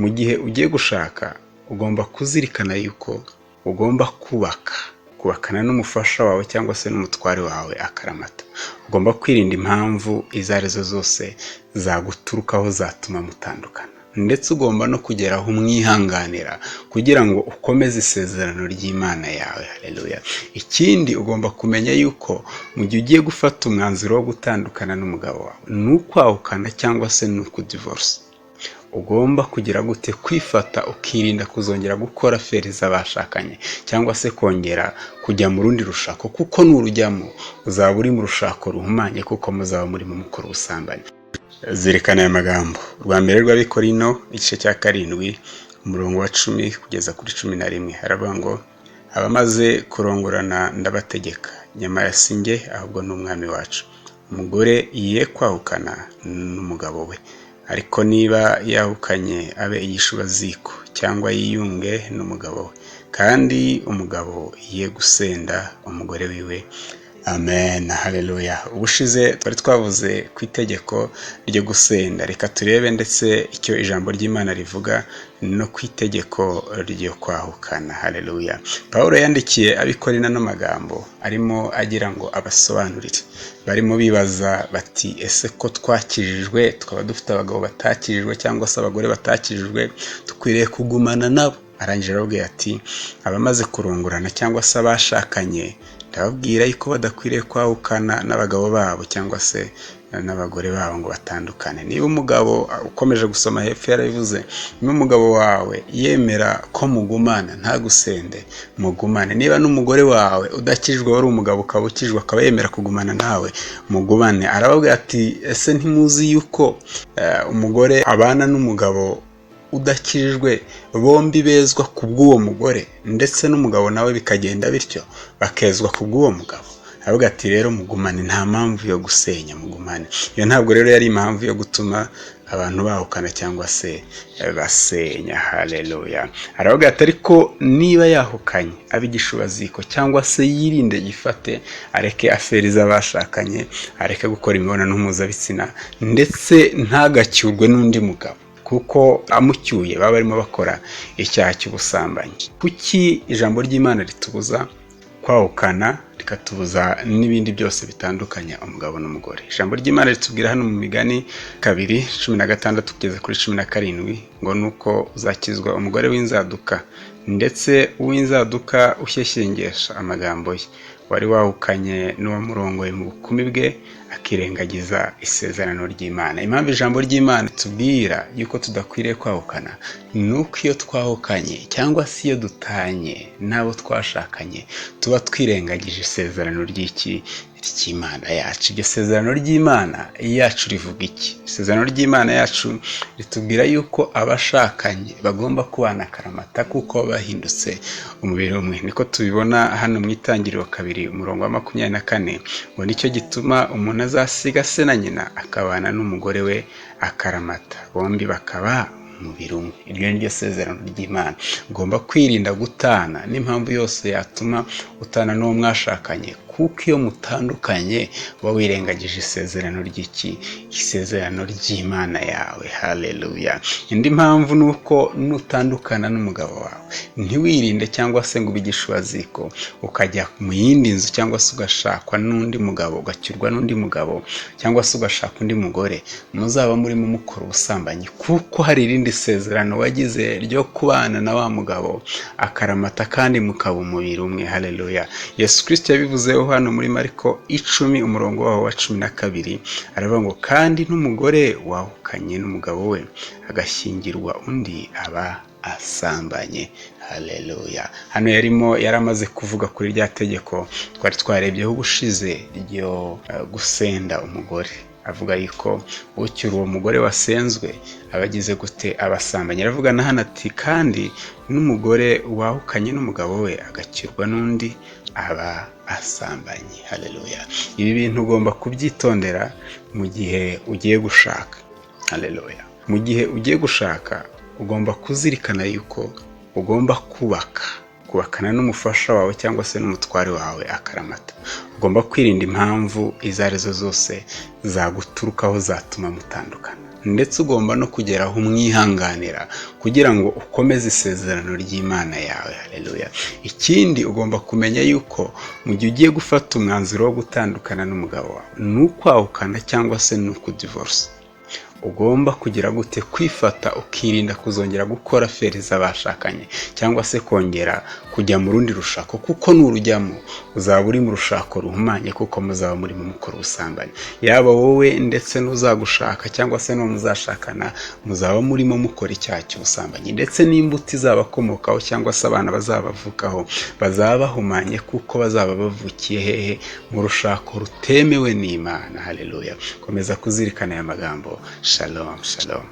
mu gihe ugiye gushaka ugomba kuzirikana yuko ugomba kubakana n'umufasha wawe cyangwa se n'umutware wawe akaramata. Ugomba kwirinda impamvu izo arizo zose zaguturukaho zatuma mutandukana, ndetse ugomba no kugeraho umwihanganira kugira ngo ukomeze isezerano ry'Imana yawe. Haleluya. Ikindi ugomba kumenya yuko mu gihe ugiye gufata umwanzuro wo gutandukana n'umugabo wawe, n'ukwahukana cyangwa se n'ukudivorce, ugomba kugira gute kwifata ukirinda kuzongera gukora feri z'abashakanye cyangwa se kongera kujya mu rundi rushako, kuko nurujyamo uzaba uri mu rushako ruhumanye, kuko muzaba muri mu mukoro ubusambanyi. Zirikana aya magambo. Rwa mbere rw'Abikorino igice cya 7 umurongo wa 10 kugeza kuri 11 haravuga ngo abamaze kurongorana ndabategeka, nyamara sinjye ahubwo n'umwami wacu, umugore ye kwahukana n'umugabo we, ariko niba yahukanye abe igishubaziko cyangwa yiyunge n'umugabo we, kandi umugabo ye gusenda umugore wiwe. Amen. Haleluya. Ubushize twari twavuze ku itegeko ryo gusenda. Reka turebe ndetse icyo ijambo ry'Imana rivuga no ku itegeko ryo kwahukana. Haleluya. Paulo yandikiye Abikorino n'amagambo arimo agira ngo abasobanurire. Barimo bibaza bati, ese ko twakijijwe tukaba dufite abagabo batakijijwe cyangwa se abagore batakijijwe, dukwiriye kugumana nabo? Arangije arababwira ati, abamaze kurongorana cyangwa se abashakanye ndababwira yuko badakwiriye kwahukana n'abagabo babo cyangwa se n'abagore babo ngo batandukane. Niba umugabo, ukomeje gusoma hepfo yarabivuze, niba umugabo wawe yemera ko mugumana ntagusende, mugumane. Niba n'umugore wawe udakijwe wari umugabo ukaba ukijwe akaba yemera kugumana nawe, mugumane. Arababwira ati, ese ntimuzi yuko umugore abana n'umugabo udakijwe bombi bezwa kubw'uwo mugore, ndetse n'umugabo nawe bikagenda bityo bakezwa kubw'uwo mugabo? Aravuga ati rero mugumane, nta mpamvu yo gusenya, mugumane. Iyo ntabwo rero yari impamvu yo gutuma abantu bahukana cyangwa se basenya. Haleluya. Aravuga ati ariko niba yahukanye abigishubaziko cyangwa se yirinde yifate, areke aferi z'abashakanye, areke gukora imibonano mpuzabitsina, ndetse ntagacyurwe n'undi mugabo, kuko amucyuye baba barimo bakora icyaha cy'ubusambanyi. Kuki ijambo ry'Imana ritubuza kwahukana rikatubuza n'ibindi byose bitandukanye umugabo n'umugore? Ijambo ry'Imana ritubwira hano mu Migani 2:16 kugeza kuri 17 ngo nuko uzakizwa umugore w'inzaduka, ndetse uw'inzaduka ushyeshyengesha amagambo ye, wari wahukanye n'uwamurongoye mu bukumi bwe akirengagiza isezerano ry'Imana. Impamvu ijambo ry'Imana tubwira yuko tudakwiriye kwahukana, nuko iyo twahukanye cyangwa se iyo dutanye n'abo twashakanye, tuba twirengagije isezerano ry'Imana yacu. Iryo sezerano ry'Imana yacu rivuga iki? Isezerano ry'Imana yacu ritubwira yuko abashakanye bagomba kubana akaramata kuko bahindutse umubiri umwe. Niko tubibona hano mu Itangiriro 2 umurongo wa 24 ngo nicyo gituma umuntu azasiga se na nyina akabana n'umugore we akaramata, bombi bakaba umubiri umwe. Iryo ni ryo sezerano ry'Imana. Ugomba kwirinda gutana n'impamvu yose yatuma utana n'uwo mwashakanye, kuko iyo mutandukanye uba wirengagije isezerano isezerano ry'Imana yawe. Haleluya. Indi mpamvu nuko nutandukana n'umugabo wawe, ntiwirinde cyangwa se ngo ubigishubaziko ukajya mu yindi nzu, cyangwa se ugashakwa n'undi mugabo, ugacyurwa n'undi mugabo, cyangwa se ugashaka undi mugore, muzaba murimo mukora ubusambanyi, kuko hari irindi sezerano wagize ryo kubana na wa mugabo akaramata kandi mukaba umubiri umwe. Haleluya. Yesu Kristo yabivuzeho hano muri Mariko 10 umurongo waho wa 12 aravuga ngo kandi n'umugore wahukanye n'umugabo we agashyingirwa undi aba asambanye. Haleluya. Hano yaramaze kuvuga kuri rya tegeko twari twarebyeho ubushize ryo gusenda umugore, avuga yuko ucyura uwo mugore wasenzwe abagize gute abasambanye. Aravuga na hano ati kandi n'umugore wahukanye n'umugabo we agakirwa n'undi aba asambanye. Haleluya. Ibi bintu ugomba kubyitondera mu gihe ugiye gushaka. Haleluya. Mu gihe ugiye gushaka ugomba kuzirikana yuko ugomba kubakana n'umufasha wawe cyangwa se n'umutware wawe akaramata. Ugomba kwirinda impamvu izo arizo zose zaguturukaho zatuma mutandukana. ndetse ugomba no kugera aho umwihanganira kugira ngo ukomeze isezerano ry'Imana yawe. Haleluya. Ikindi ugomba kumenya yuko mu gihe ugiye gufata umwanzuro wo gutandukana n'umugabo wawe, ni ukwahukana cyangwa se ni ukudivorce, ugomba kugira gute kwifata ukirinda kuzongera gukora feri z'abashakanye cyangwa se kongera kujya mu rundi rushako, kuko nurujyamo uzaba uri mu rushako ruhumanye, kuko muzaba muri mu mukoro ubusambanyi. Yaba wowe ndetse n'uzagushaka cyangwa se n'uwo muzashakana, muzaba murimo mukora icyaha cy'ubusambanyi, ndetse n'imbuto izabakomokaho cyangwa se abana bazabavukaho bazaba bahumanye, kuko bazaba bavukiye hehe? Mu rushako rutemewe n'Imana. Haleluya. Komeza kuzirikana aya magambo. Shalom, shalom.